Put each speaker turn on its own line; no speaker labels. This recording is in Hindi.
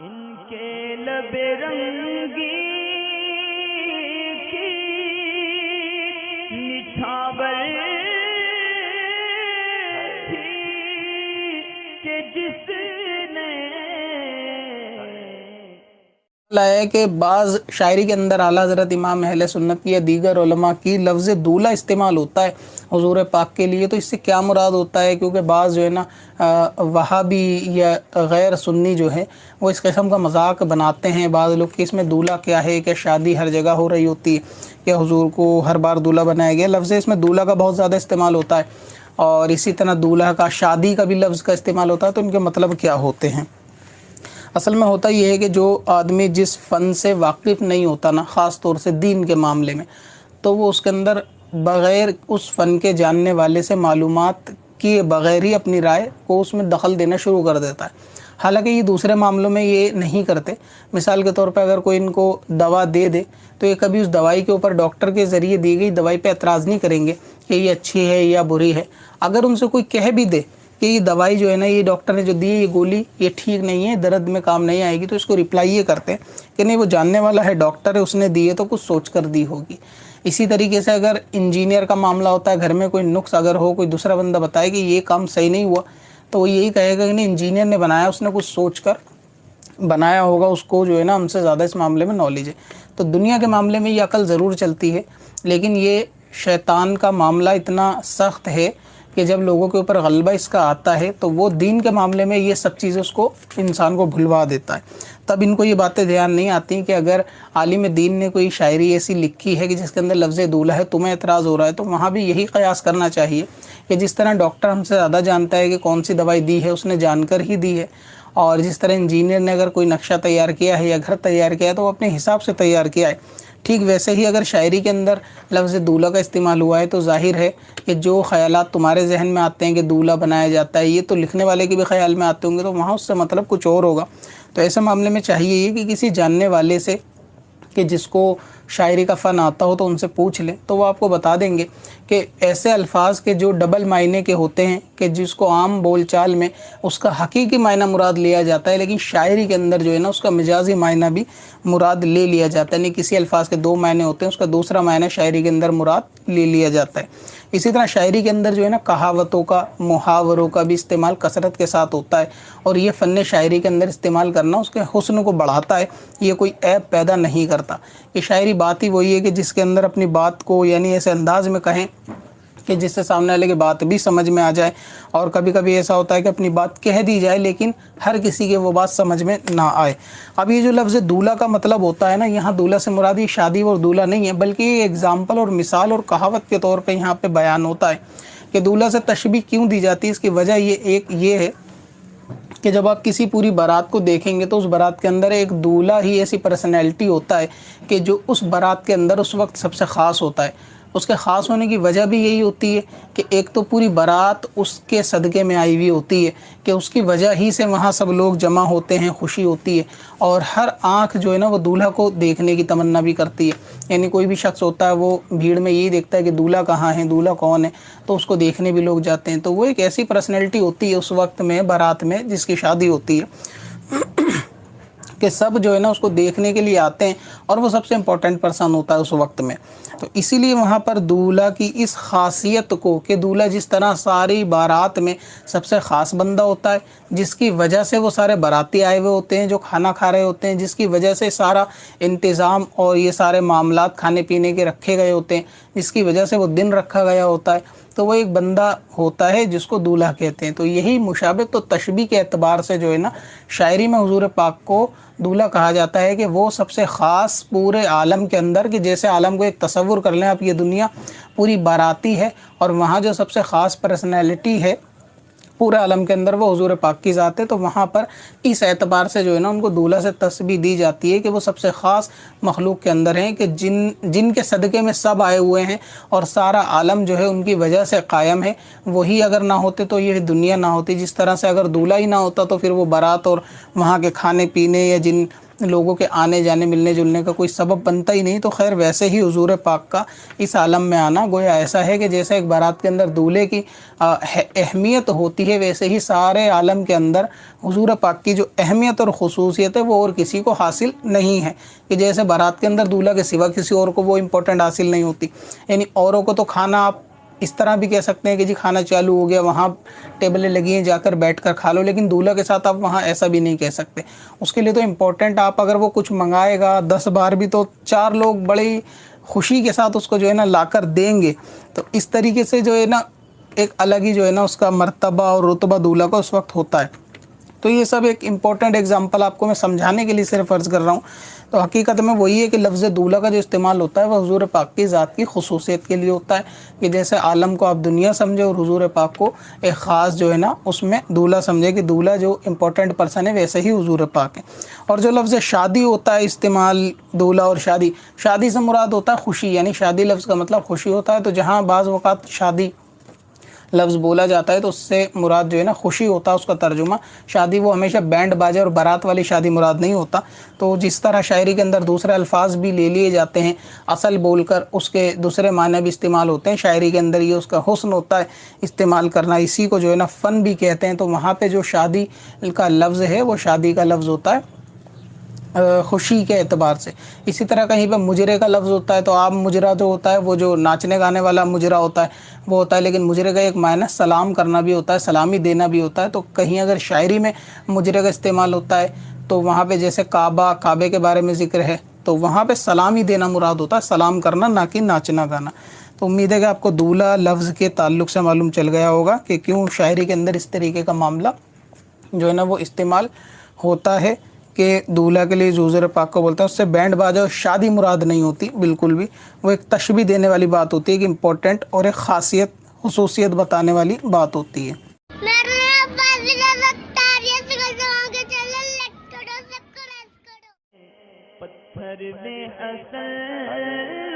इनके लबे रंगी की निछावर थी कि जिसने
है कि बाज़ शायरी के अंदर आला हज़रत इमाम अहले सुन्नत की या दीगर उलमा की लफ्ज़ दूल्हा इस्तेमाल होता है हुजूर पाक के लिए। तो इससे क्या मुराद होता है, क्योंकि बाज़ जो है ना वहाबी या गैर सुन्नी जो है वो इस किस्म का मजाक बनाते हैं बाज़ लोग कि इसमें दूल्हा क्या है, क्या शादी हर जगह हो रही होती है, क्या हुजूर को हर बार दूल्हा बनाया गया। लफ्ज़ इसमें दूल्हा का बहुत ज़्यादा इस्तेमाल होता है और इसी तरह दूल्हा का शादी का भी लफ्ज़ का इस्तेमाल होता है। तो इनके मतलब क्या होते हैं? असल में होता यह है कि जो आदमी जिस फ़न से वाकिफ़ नहीं होता ना, ख़ास तौर से दीन के मामले में, तो वो उसके अंदर बग़ैर उस फ़न के जानने वाले से मालूमात किए बग़ैर ही अपनी राय को उसमें दखल देना शुरू कर देता है। हालांकि ये दूसरे मामलों में ये नहीं करते। मिसाल के तौर पे अगर कोई इनको दवा दे दे तो ये कभी उस दवाई के ऊपर डॉक्टर के ज़रिए दी गई दवाई पे एतराज़ नहीं करेंगे कि ये अच्छी है या बुरी है। अगर उनसे कोई कह भी दे कि ये दवाई जो है ना, ये डॉक्टर ने जो दी है ये गोली ये ठीक नहीं है, दर्द में काम नहीं आएगी, तो इसको रिप्लाई ये करते हैं कि नहीं वो जानने वाला है, डॉक्टर है, उसने दी है तो कुछ सोच कर दी होगी। इसी तरीके से अगर इंजीनियर का मामला होता है, घर में कोई नुक्स अगर हो, कोई दूसरा बंदा बताए कि ये काम सही नहीं हुआ, तो वो यही कहेगा कि नहीं इंजीनियर ने बनाया, उसने कुछ सोच कर बनाया होगा, उसको जो है ना हमसे ज़्यादा इस मामले में नॉलेज है। तो दुनिया के मामले में ये अकल ज़रूर चलती है, लेकिन ये शैतान का मामला इतना सख्त है कि जब लोगों के ऊपर गलबा इसका आता है तो वो दीन के मामले में ये सब चीज़ें उसको इंसान को भुलवा देता है। तब इनको ये बातें ध्यान नहीं आती कि अगर आलिम दीन ने कोई शायरी ऐसी लिखी है कि जिसके अंदर लफ्ज़ दूल्हा है, तुम्हें एतराज़ हो रहा है, तो वहाँ भी यही क़यास करना चाहिए कि जिस तरह डॉक्टर हमसे ज़्यादा जानता है कि कौन सी दवाई दी है, उसने जानकर ही दी है, और जिस तरह इंजीनियर ने अगर कोई नक्शा तैयार किया है या घर तैयार किया है तो वो अपने हिसाब से तैयार किया है, ठीक वैसे ही अगर शायरी के अंदर लफ्ज़ दूल्हा का इस्तेमाल हुआ है तो ज़ाहिर है कि जो ख़यालात तुम्हारे जहन में आते हैं कि दूल्हा बनाया जाता है, ये तो लिखने वाले के भी ख़्याल में आते होंगे, तो वहाँ उससे मतलब कुछ और होगा। तो ऐसे मामले में चाहिए ये कि किसी जानने वाले से कि जिसको शायरी का फ़न आता हो तो उनसे पूछ लें, तो वो आपको बता देंगे कि ऐसे अल्फाज़ के जो डबल मायने के होते हैं कि जिसको आम बोलचाल में उसका हकीकी मायना मुराद लिया जाता है, लेकिन शायरी के अंदर जो है ना उसका मिजाजी मायना भी मुराद ले लिया जाता है। नहीं, किसी अल्फाज़ के दो मायने होते हैं, उसका दूसरा मायना शायरी के अंदर मुराद ले लिया जाता है। इसी तरह शायरी के अंदर जो है ना कहावतों का, मुहावरों का भी इस्तेमाल कसरत के साथ होता है, और ये फ़न शायरी के अंदर इस्तेमाल करना उसके हुस्न को बढ़ाता है, ये कोई ऐब पैदा नहीं करता। ये शायरी बात ही वही है कि जिसके अंदर अपनी बात को यानी ऐसे अंदाज में कहें कि जिससे सामने वाले की बात भी समझ में आ जाए, और कभी कभी ऐसा होता है कि अपनी बात कह दी जाए लेकिन हर किसी के वो बात समझ में ना आए। अब ये जो लफ्ज़ दूल्हा का मतलब होता है ना, यहाँ दूल्हा से मुराद ये शादी और दूल्हा नहीं है, बल्कि ये एग्ज़ाम्पल और मिसाल और कहावत के तौर पे यहाँ पे बयान होता है कि दूल्हा से तशबीह क्यों दी जाती है। इसकी वजह ये है कि जब आप किसी पूरी बारात को देखेंगे तो उस बारात के अंदर एक दूल्हा ही ऐसी पर्सनैलिटी होता है कि जो उस बारात के अंदर उस वक्त सबसे ख़ास होता है। उसके ख़ास होने की वजह भी यही होती है कि एक तो पूरी बारात उसके सदक़े में आई हुई होती है कि उसकी वजह ही से वहाँ सब लोग जमा होते हैं, खुशी होती है, और हर आँख जो है ना वो दूल्हा को देखने की तमन्ना भी करती है। यानी कोई भी शख्स होता है वो भीड़ में यही देखता है कि दूल्हा कहाँ है, दूल्हा कौन है, तो उसको देखने भी लोग जाते हैं। तो वो एक ऐसी पर्सनैलिटी होती है उस वक्त में बारात में जिसकी शादी होती है कि सब जो है ना उसको देखने के लिए आते हैं, और वो सबसे इम्पोर्टेंट पर्सन होता है उस वक्त में। तो इसीलिए वहाँ पर दूल्हा की इस खासियत को कि दूल्हा जिस तरह सारी बारात में सबसे ख़ास बंदा होता है, जिसकी वजह से वो सारे बाराती आए हुए होते हैं जो खाना खा रहे होते हैं, जिसकी वजह से सारा इंतज़ाम और ये सारे मामलात खाने पीने के रखे गए होते हैं, जिसकी वजह से वो दिन रखा गया होता है, तो वो एक बंदा होता है जिसको दूल्हा कहते हैं। तो यही मुशाबिह तो तशबीह के एतबार से जो है ना शायरी में हुजूर पाक को दूल्हा कहा जाता है कि वो सबसे ख़ास पूरे आलम के अंदर, कि जैसे आलम को एक तसव्वुर कर लें आप, ये दुनिया पूरी बाराती है और वहाँ जो सबसे ख़ास पर्सनैलिटी है पूरे आलम के अंदर वो हुजूर पाक की ज़ात है। तो वहाँ पर इस एतबार से जो है ना उनको दूल्हा से तस्बीह दी जाती है कि वो सबसे ख़ास मखलूक के अंदर हैं कि जिनके सदक़े में सब आए हुए हैं और सारा आलम जो है उनकी वजह से कायम है। वही अगर ना होते तो ये दुनिया ना होती। जिस तरह से अगर दूल्हा ही ना होता तो फिर वो बारात और वहाँ के खाने पीने या जिन लोगों के आने जाने मिलने जुलने का कोई सबब बनता ही नहीं। तो खैर वैसे ही हुजूर पाक का इस आलम में आना गोया ऐसा है कि जैसे एक बारात के अंदर दूल्हे की अहमियत होती है, वैसे ही सारे आलम के अंदर हुजूर पाक की जो अहमियत और ख़ुसूसियत है वो और किसी को हासिल नहीं है। कि जैसे बारात के अंदर दूल्हा के सिवा किसी और को वो इम्पोर्टेंट हासिल नहीं होती। यानी औरों को तो खाना आप इस तरह भी कह सकते हैं कि जी खाना चालू हो गया, वहाँ टेबलें लगी हैं, जाकर बैठकर खा लो, लेकिन दूल्हा के साथ आप वहाँ ऐसा भी नहीं कह सकते। उसके लिए तो इम्पोर्टेंट आप अगर वो कुछ मंगाएगा 10 बार भी तो 4 लोग बड़ी खुशी के साथ उसको जो है ना लाकर देंगे। तो इस तरीके से जो है ना एक अलग ही जो है ना उसका मर्तबा और रुतबा दूल्हा का उस वक्त होता है। तो ये सब एक इम्पॉर्टेंट एग्जांपल आपको मैं समझाने के लिए सिर्फ अर्ज़ कर रहा हूँ। तो हकीकत में वही है कि लफ्ज़ दूल्हा का जो इस्तेमाल होता है वह हुजूर पाक की ज़ात की खुसूसियत के लिए होता है कि जैसे आलम को आप दुनिया समझे और हुजूर पाक को एक ख़ास जो है ना उसमें दूल्हा समझे कि दूल्हा जो इम्पोर्टेंट पर्सन है वैसे ही हुजूर पाक है। और जो लफ्ज़ शादी होता है इस्तेमाल दूल्हा और शादी, शादी से मुराद होता है खुशी, यानी शादी लफ्ज़ का मतलब खुशी होता है। तो जहाँ बाज़ वक़ात शादी लफ्ज़ बोला जाता है तो उससे मुराद जो है ना खुशी होता है उसका तर्जुमा। शादी वो हमेशा बैंड बाजे और बारात वाली शादी मुराद नहीं होता। तो जिस तरह शायरी के अंदर दूसरे अल्फाज भी ले लिए जाते हैं असल बोलकर, उसके दूसरे माने भी इस्तेमाल होते हैं। शायरी के अंदर ये उसका हुस्न होता है इस्तेमाल करना, इसी को जो है ना फ़न भी कहते हैं। तो वहाँ पर जो शादी का लफ्ज़ है वो शादी का लफ्ज़ होता है खुशी के एतबार से। इसी तरह कहीं पर मुजरे का लफ्ज़ होता है तो आप मुजरा जो होता है वो जो नाचने गाने वाला मुजरा होता है वो होता है, लेकिन मुजरे का एक मायना सलाम करना भी होता है, सलामी देना भी होता है। तो कहीं अगर शायरी में मुजरे का इस्तेमाल होता है तो वहाँ पे जैसे काबे के बारे में ज़िक्र है तो वहाँ पे सलामी देना मुराद होता है, सलाम करना, ना कि नाचना गाना। तो उम्मीद है कि आपको दूल्हा लफ्ज़ के ताल्लुक़ से मालूम चल गया होगा कि क्यों शायरी के अंदर इस तरीके का मामला जो है ना वो इस्तेमाल होता है कि दूल्हा के लिए हुजूर पाक को बोलते हैं। उससे बैंड बाजा और शादी मुराद नहीं होती बिल्कुल भी, वो एक तशबीह देने वाली बात होती है कि इम्पोर्टेंट और एक ख़ासियत खुसूसियत बताने वाली बात होती है।
पत्थर में असल